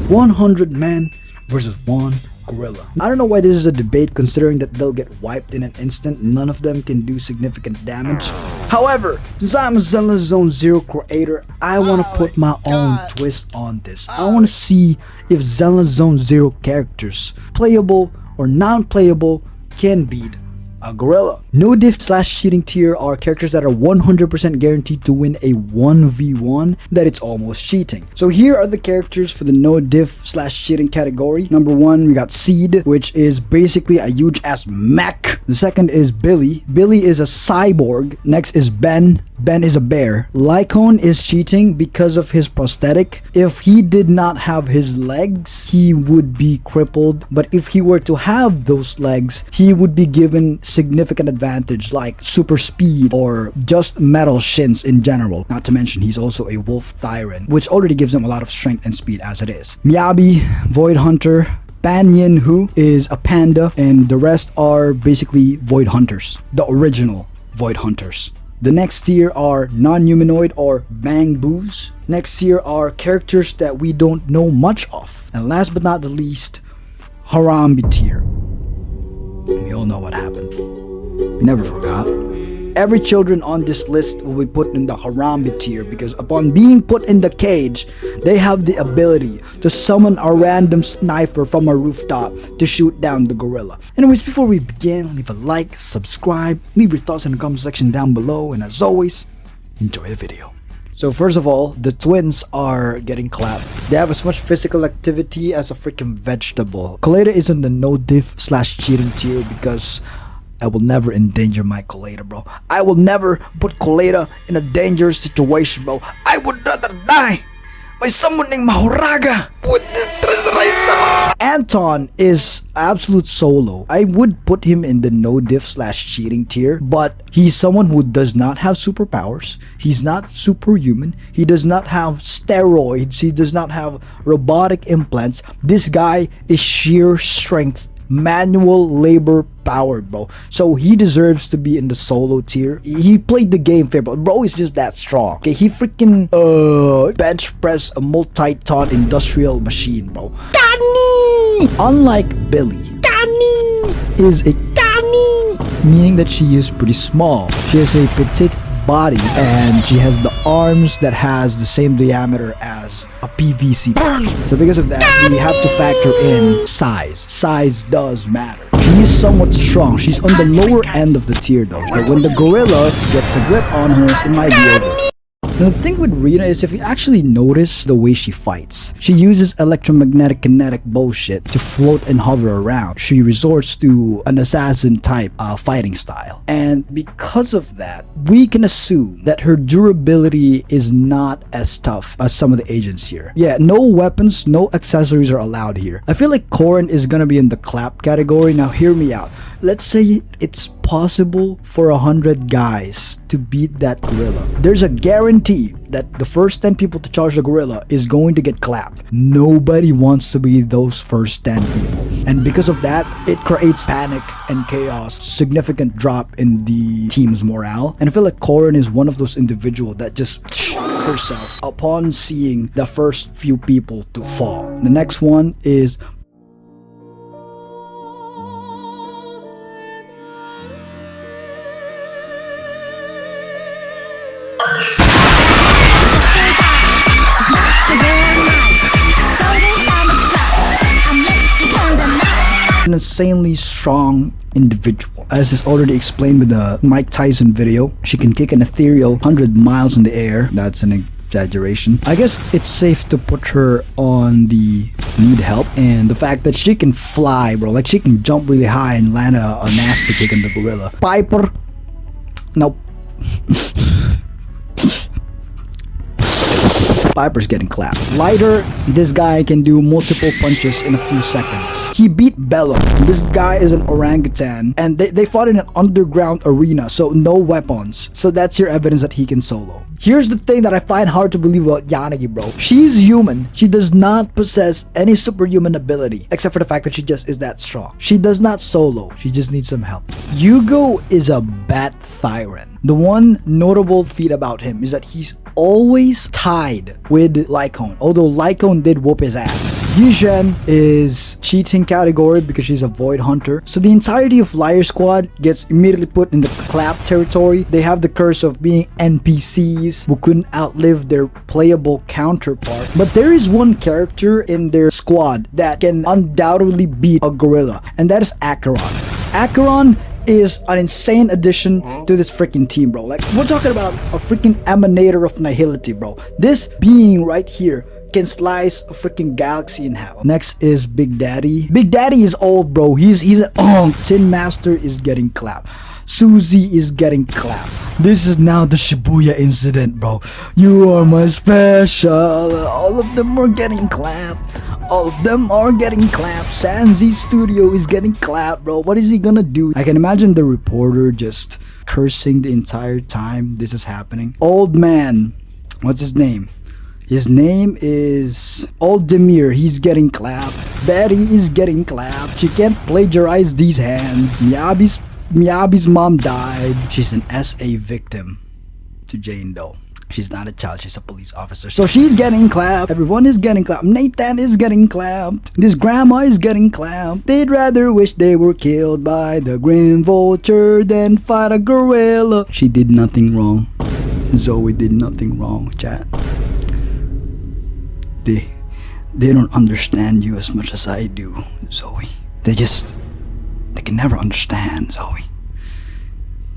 100 men versus 1 gorilla. I don't know why this is a debate, considering that they'll get wiped in an instant. None of them can do significant damage. However, since I'm a Zenless Zone Zero creator, I want to put my own twist on this. I want to see if Zenless Zone Zero characters, playable or non-playable, can beat a gorilla. No diff / cheating tier are characters that are 100% guaranteed to win a 1v1 that it's almost cheating. So here are the characters for the no diff / cheating category. Number 1, we got Seed, which is basically a huge ass mech. The second is Billy. Billy is a cyborg. Next is Ben. Ben is a bear. Lycone is cheating because of his prosthetic. If he did not have his legs, he would be crippled. But if he were to have those legs, he would be given significant advantage like super speed or just metal shins in general. Not to mention he's also a wolf tyrant, which already gives him a lot of strength and speed as it is. Miyabi, Void Hunter. Pan Yin Hu is a panda, and the rest are basically Void Hunters, the original Void Hunters. The next tier are non-humanoid or Bang Boos. Next tier are characters that we don't know much of. And last but not the least, Harambe tier. We all know what happened. We never forgot. Every children on this list will be put in the Harambe tier because upon being put in the cage, they have the ability to summon a random sniper from a rooftop to shoot down the gorilla. Anyways, before we begin, leave a like, subscribe, leave your thoughts in the comment section down below, and as always, enjoy the video. So first of all, the twins are getting clapped. They have as much physical activity as a freaking vegetable. Colada is in the no diff / cheating tier because I will never endanger my Colada, bro. I will never put Colada in a dangerous situation, bro. I would rather die by summoning Mahoraga with this treasure. Anton is absolute solo. I would put him in the no diff / cheating tier, but he's someone who does not have superpowers. He's not superhuman. He does not have steroids. He does not have robotic implants. This guy is sheer strength, manual labor powered, bro. So he deserves to be in the solo tier. He played the game fair, but bro is just that strong. Okay, he freaking bench press a multi-ton industrial machine, bro. Danny! Unlike Billy, Danny is a Danny, meaning that she is pretty small. She has a petite body and she has the arms that has the same diameter as a PVC pipe. So because of that, we have to factor in size. Size does matter. She is somewhat strong. She's on the lower end of the tier though. But when the gorilla gets a grip on her, it might be over. Now, the thing with Rina is if you actually notice the way she fights, she uses electromagnetic kinetic bullshit to float and hover around. She resorts to an assassin type fighting style. And because of that, we can assume that her durability is not as tough as some of the agents here. Yeah, no weapons, no accessories are allowed here. I feel like Corin is gonna be in the clap category. Now hear me out. Let's say it's possible for 100 guys to beat that gorilla. There's a guarantee that the first 10 people to charge the gorilla is going to get clapped. Nobody wants to be those first 10 people. And because of that, it creates panic and chaos, significant drop in the team's morale. And I feel like Corin is one of those individuals that just shook herself upon seeing the first few people to fall. The next one is an insanely strong individual. As is already explained with the Mike Tyson video, she can kick an ethereal 100 miles in the air. That's an exaggeration. I guess it's safe to put her on the need help, and the fact that she can fly, bro, like she can jump really high and land a nasty kick on the gorilla. Piper, nope. Piper's getting clapped. Lighter, this guy can do multiple punches in a few seconds. He beat Bellum. This guy is an orangutan, and they fought in an underground arena, so no weapons. So that's your evidence that he can solo. Here's the thing that I find hard to believe about Yanagi, bro. She's human. She does not possess any superhuman ability, except for the fact that she just is that strong. She does not solo. She just needs some help. Yugo is a bat tyrant. The one notable feat about him is that he's always tied with Lycone, although Lycone did whoop his ass. Yuzhen is cheating category because she's a void hunter. So the entirety of Liar Squad gets immediately put in the clap territory. They have the curse of being NPCs who couldn't outlive their playable counterpart. But there is one character in their squad that can undoubtedly beat a gorilla, and that is Acheron. Acheron is an insane addition to this freaking team, bro. Like, we're talking about a freaking emanator of nihility, bro. This being right here can slice a freaking galaxy in half. Next is Big Daddy. Big Daddy is old, bro. He's an Tin Master is getting clapped. Susie is getting clapped. This is now the Shibuya incident, bro. You are my special. All of them are getting clapped. All of them are getting clapped. Sanzi Studio is getting clapped, bro. What is he gonna do? I can imagine the reporter just cursing the entire time this is happening. Old man, what's his name? His name is Old Demir. He's getting clapped. Betty is getting clapped. She can't plagiarize these hands. Miyabi's mom died. She's an SA victim to Jane Doe. She's not a child, she's a police officer. So she's getting clapped. Everyone is getting clapped. Nathan is getting clapped. This grandma is getting clapped. They'd rather wish they were killed by the grim vulture than fight a gorilla. She did nothing wrong. Zoe did nothing wrong, chat. They don't understand you as much as I do, Zoe. They can never understand, Zoe.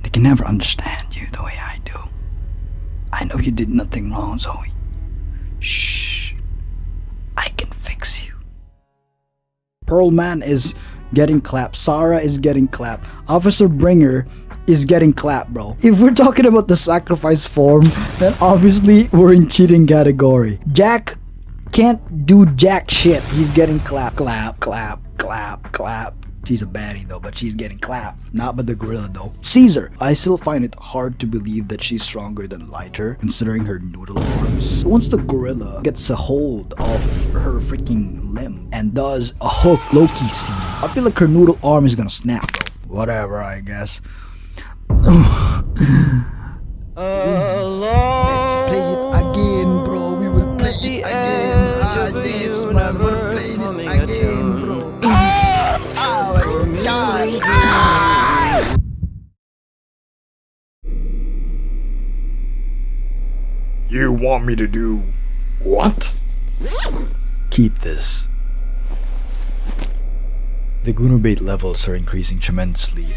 They can never understand you the way I do. I know you did nothing wrong, Zoe. Shh. I can fix you. Pearl Man is getting clapped. Sarah is getting clapped. Officer Bringer is getting clapped, bro. If we're talking about the sacrifice form, then obviously we're in cheating category. Jack can't do jack shit. He's getting clapped. Clap, clap, clap, clap. She's a baddie though, but she's getting clapped. Not by the gorilla though. Caesar. I still find it hard to believe that she's stronger than Lighter, considering her noodle arms. Once the gorilla gets a hold of her freaking limb and does a hook Loki scene, I feel like her noodle arm is gonna snap, bro. Whatever, I guess. Let's play it again, bro. We will play it again. Yes, man. We're playing it again, bro. You want me to do what? Keep this. The Gunnerbait levels are increasing tremendously.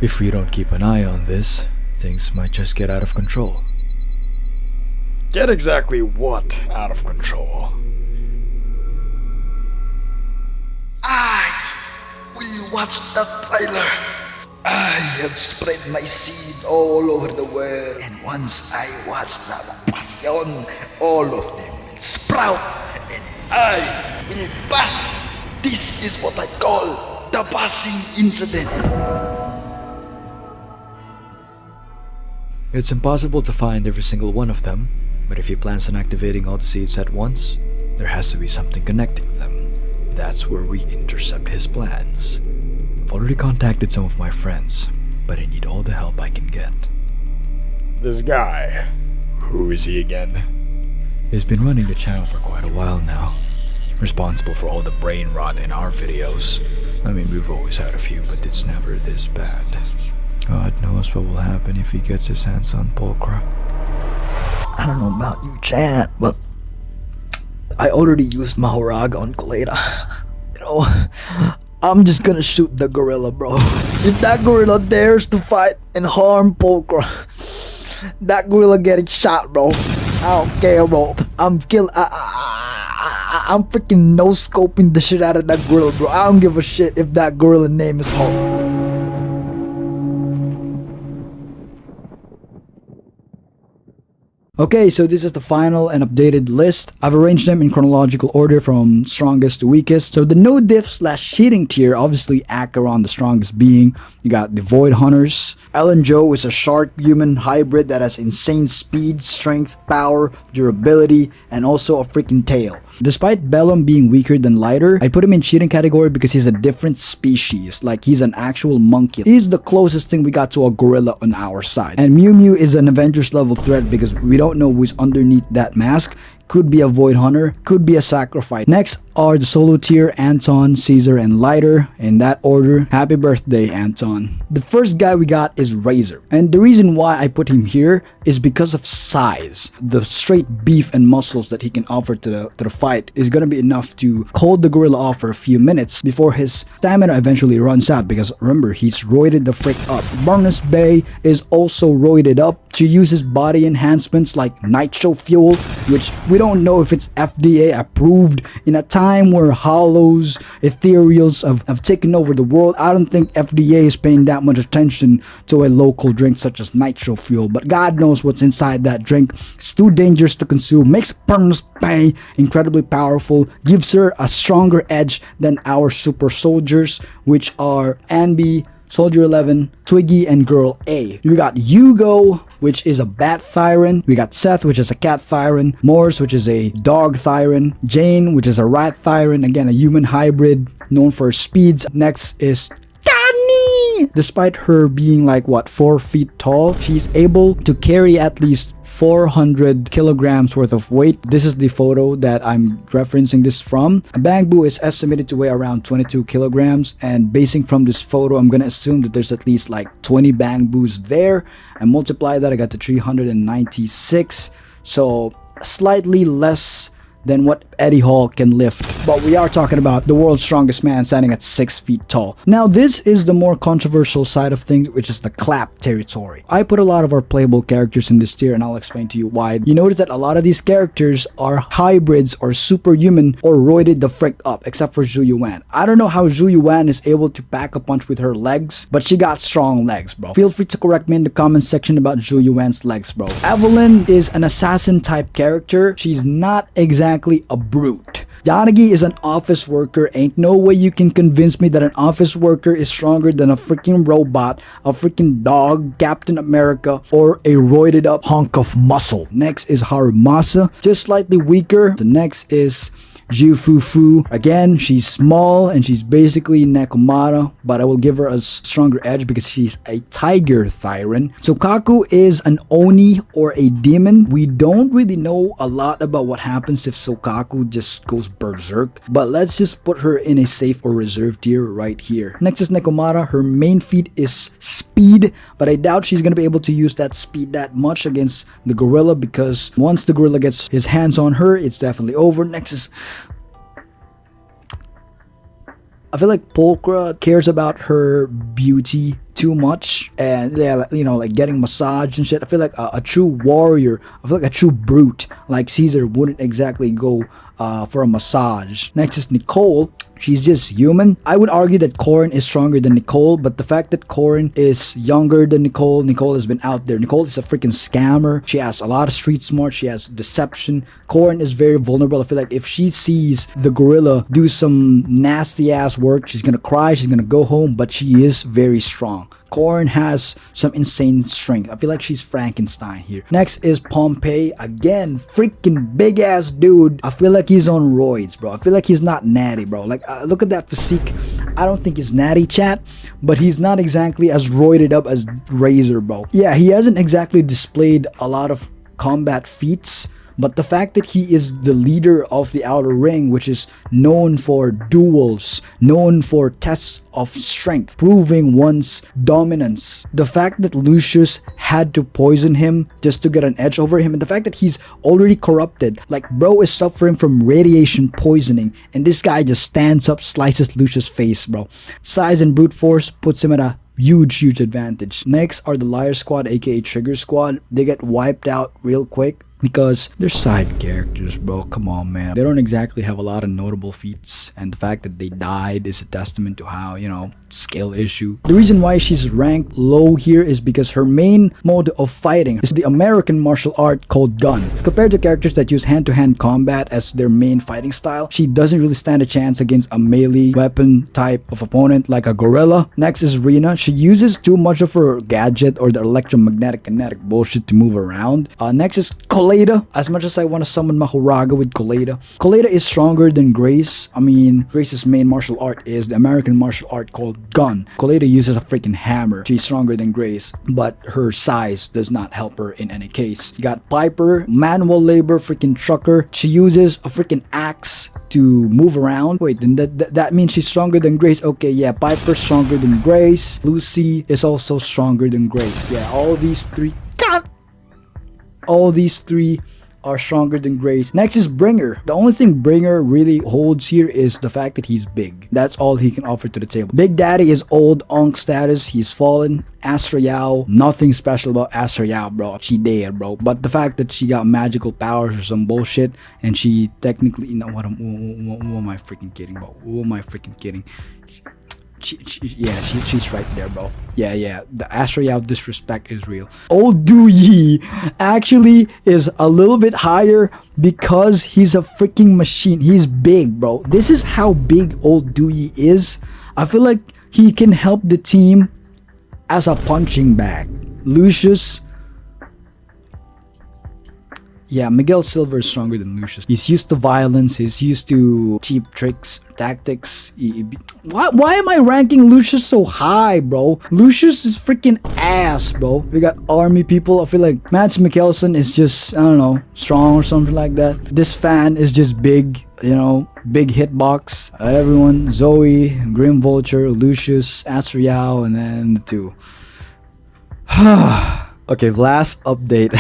If we don't keep an eye on this, things might just get out of control. Get exactly what out of control? Will you watch the trailer? I have spread my seed all over the world, and once I watch the passion, all of them sprout, and I will pass. This is what I call the passing incident. It's impossible to find every single one of them, but if he plans on activating all the seeds at once, there has to be something connecting them. That's where we intercept his plans. I've already contacted some of my friends, but I need all the help I can get. This guy, who is he again? He's been running the channel for quite a while now, responsible for all the brain rot in our videos. I mean, we've always had a few, but it's never this bad. God knows what will happen if he gets his hands on Pulchra. I don't know about you, chat, but I already used Mahoraga on Kuleda. You know, I'm just gonna shoot the gorilla, bro. If that gorilla dares to fight and harm Pulchra, that gorilla getting shot, bro. I don't care, bro. I'm freaking no-scoping the shit out of that gorilla, bro. I don't give a shit if that gorilla name is Hulk. Okay, so this is the final and updated list. I've arranged them in chronological order from strongest to weakest. So the no diff slash cheating tier, obviously Acheron, the strongest being. You got the Void Hunters. Ellen Joe is a shark human hybrid that has insane speed, strength, power, durability, and also a freaking tail. Despite Bellum being weaker than Lighter, I put him in cheating category because he's a different species. Like, he's an actual monkey. He's the closest thing we got to a gorilla on our side. And Mew Mew is an Avengers level threat because we don't know who's underneath that mask. Could be a Void Hunter, could be a Sacrifice. Next are the solo tier, Anton, Caesar, and Lighter. In that order, happy birthday, Anton. The first guy we got is Razor. And the reason why I put him here is because of size. The straight beef and muscles that he can offer to the fight is gonna be enough to hold the gorilla off for a few minutes before his stamina eventually runs out, because remember, he's roided the frick up. Barnes Bay is also roided up. She uses body enhancements like nitro fuel, which we don't know if it's FDA approved. In a time where hollows, ethereals have taken over the world, I don't think FDA is paying that much attention to a local drink such as nitro fuel, but God knows what's inside that drink. It's too dangerous to consume, makes Barnes Bay incredibly powerful, gives her a stronger edge than our super soldiers, which are Anby, Soldier 11, Twiggy, and Girl A. We got Hugo, which is a bat Thyron. We got Seth, which is a cat Thyron. Morse, which is a dog Thyron. Jane, which is a rat Thyron. Again, a human hybrid known for her speeds. Next is Tani. Despite her being like, what, 4 feet tall, she's able to carry at least 400 kilograms worth of weight. This is the photo that I'm referencing this from. A Bangbu is estimated to weigh around 22 kilograms, and basing from this photo, I'm gonna assume that there's at least like 20 Bangbus there. I multiply that, I got to 396, so slightly less than what Eddie Hall can lift. But we are talking about the world's strongest man standing at 6 feet tall. Now, this is the more controversial side of things, which is the clap territory. I put a lot of our playable characters in this tier, and I'll explain to you why. You notice that a lot of these characters are hybrids or superhuman or roided the frick up, except for Zhu Yuan. I don't know how Zhu Yuan is able to pack a punch with her legs, but she got strong legs, bro. Feel free to correct me in the comments section about Zhu Yuan's legs, bro. Evelyn is an assassin type character. She's not exactly a brute. Yanagi is an office worker. Ain't no way you can convince me that an office worker is stronger than a freaking robot, a freaking dog, Captain America, or a roided up hunk of muscle. Next is Harumasa, just slightly weaker. The next is Jiufufu. Again, she's small and she's basically Nekomata, but I will give her a stronger edge because she's a tiger Thyron. Sokaku is an Oni or a demon. We don't really know a lot about what happens if Sokaku just goes berserk, but let's just put her in a safe or reserve tier right here. Next is Nekomata. Her main feat is speed, but I doubt she's gonna be able to use that speed that much against the gorilla, because once the gorilla gets his hands on her, it's definitely over. Next is, I feel like Polkra cares about her beauty too much, and yeah, you know, like getting massage and shit. I feel like a true warrior, I feel like a true brute like Caesar wouldn't exactly go for a massage. Next is Nicole. She's just human. I would argue that Corin is stronger than Nicole, but the fact that Corin is younger than Nicole has been out there. Nicole is a freaking scammer. She has a lot of street smart. She has deception. Corin is very vulnerable. I feel like if she sees the gorilla do some nasty ass work, she's gonna cry, she's gonna go home, but she is very strong. Corin has some insane strength. I feel like she's Frankenstein here. Next is Pompey. Again, freaking big ass dude. I feel like he's on roids, bro. I feel like he's not natty, bro. Like, look at that physique. I don't think he's natty, chat, but he's not exactly as roided up as Razor, bro. Yeah, he hasn't exactly displayed a lot of combat feats, but the fact that he is the leader of the Outer Ring, which is known for duels, known for tests of strength, proving one's dominance. The fact that Lucius had to poison him just to get an edge over him, and the fact that he's already corrupted, like bro is suffering from radiation poisoning, and this guy just stands up, slices Lucius' face, bro. Size and brute force puts him at a huge advantage. Next are the Liar Squad, aka Trigger Squad. They get wiped out real quick because they're side characters, bro. Come on, man. They don't exactly have a lot of notable feats, and the fact that they died is a testament to how, you know, skill issue. The reason why she's ranked low here is because her main mode of fighting is the American martial art called gun. Compared to characters that use hand-to-hand combat as their main fighting style, she doesn't really stand a chance against a melee weapon type of opponent like a gorilla. Next is Rina. She uses too much of her gadget or the electromagnetic kinetic bullshit to move around. Next is Colada. As much as I want to summon Mahoraga with Colada, Colada is stronger than Grace. I mean, Grace's main martial art is the American martial art called gun. Colada uses a freaking hammer. She's stronger than Grace, but her size does not help her in any case. You got Piper, manual labor freaking trucker. She uses a freaking axe to move around. Wait, then that means she's stronger than Grace. Okay, yeah, Piper's stronger than Grace. Lucy is also stronger than Grace. Yeah, all these three are stronger than Grace. Next is Bringer. The only thing Bringer really holds here is the fact that he's big. That's all he can offer to the table. Big Daddy is old Onk status. He's fallen. Astra Yao, nothing special about Astra Yao, bro. She dead, bro. But the fact that she got magical powers or some bullshit, and she technically, you know what am I freaking kidding, bro? What am I freaking kidding? She's right there, bro. Yeah, the Astra Yao disrespect is real. Old Du Yi actually is a little bit higher because he's a freaking machine. He's big, bro. This is how big old Du Yi is. I feel like he can help the team as a punching bag. Lucius, yeah, Miguel Silver is stronger than Lucius. He's used to violence. He's used to cheap tricks, tactics. Why am I ranking Lucius so high, bro? Lucius is freaking ass, bro. We got army people. I feel like Mads Mikkelsen is just, I don't know, strong or something like that. This fan is just big, you know, big hitbox. Everyone, Zoe, Grim Vulture, Lucius, Astra Yao, and then the two. Okay, last update.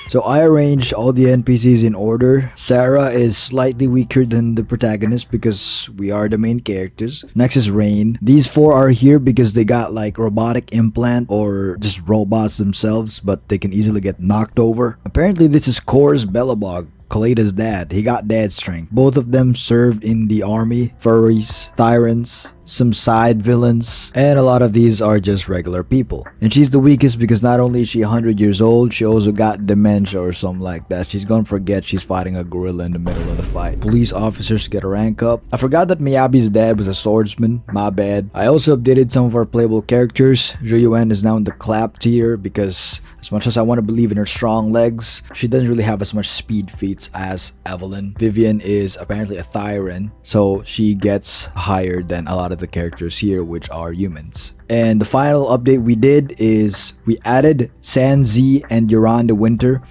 So I arranged all the NPCs in order. Sarah is slightly weaker than the protagonist because we are the main characters. Next is Rain. These four are here because they got like robotic implant or just robots themselves, but they can easily get knocked over. Apparently this is Kor's Bellabog, Kalada's dad. He got dad strength. Both of them served in the army, furries, tyrants, some side villains, and a lot of these are just regular people. And she's the weakest because not only is she 100 years old, she also got dementia or something like that. She's gonna forget she's fighting a gorilla in the middle of the fight. Police officers get a rank up. I forgot that Miyabi's dad was a swordsman. My bad. I also updated some of our playable characters. Zhuyuan is now in the clap tier because as much as I want to believe in her strong legs, she doesn't really have as much speed feats as Evelyn. Vivian is apparently a Thyran, so she gets higher than a lot of the characters here, which are humans. And the final update we did is we added Sanzi and Duran de Winter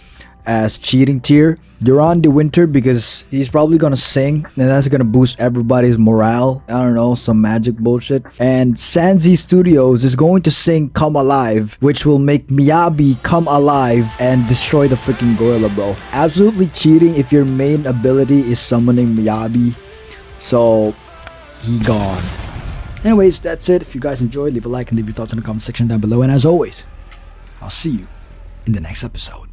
as cheating tier. Duran de Winter because he's probably gonna sing and that's gonna boost everybody's morale. I don't know, some magic bullshit. And Sanzi Studios is going to sing Come Alive, which will make Miyabi come alive and destroy the freaking gorilla, bro. Absolutely cheating if your main ability is summoning Miyabi. So he gone. Anyways, that's it. If you guys enjoyed, leave a like and leave your thoughts in the comment section down below. And as always, I'll see you in the next episode.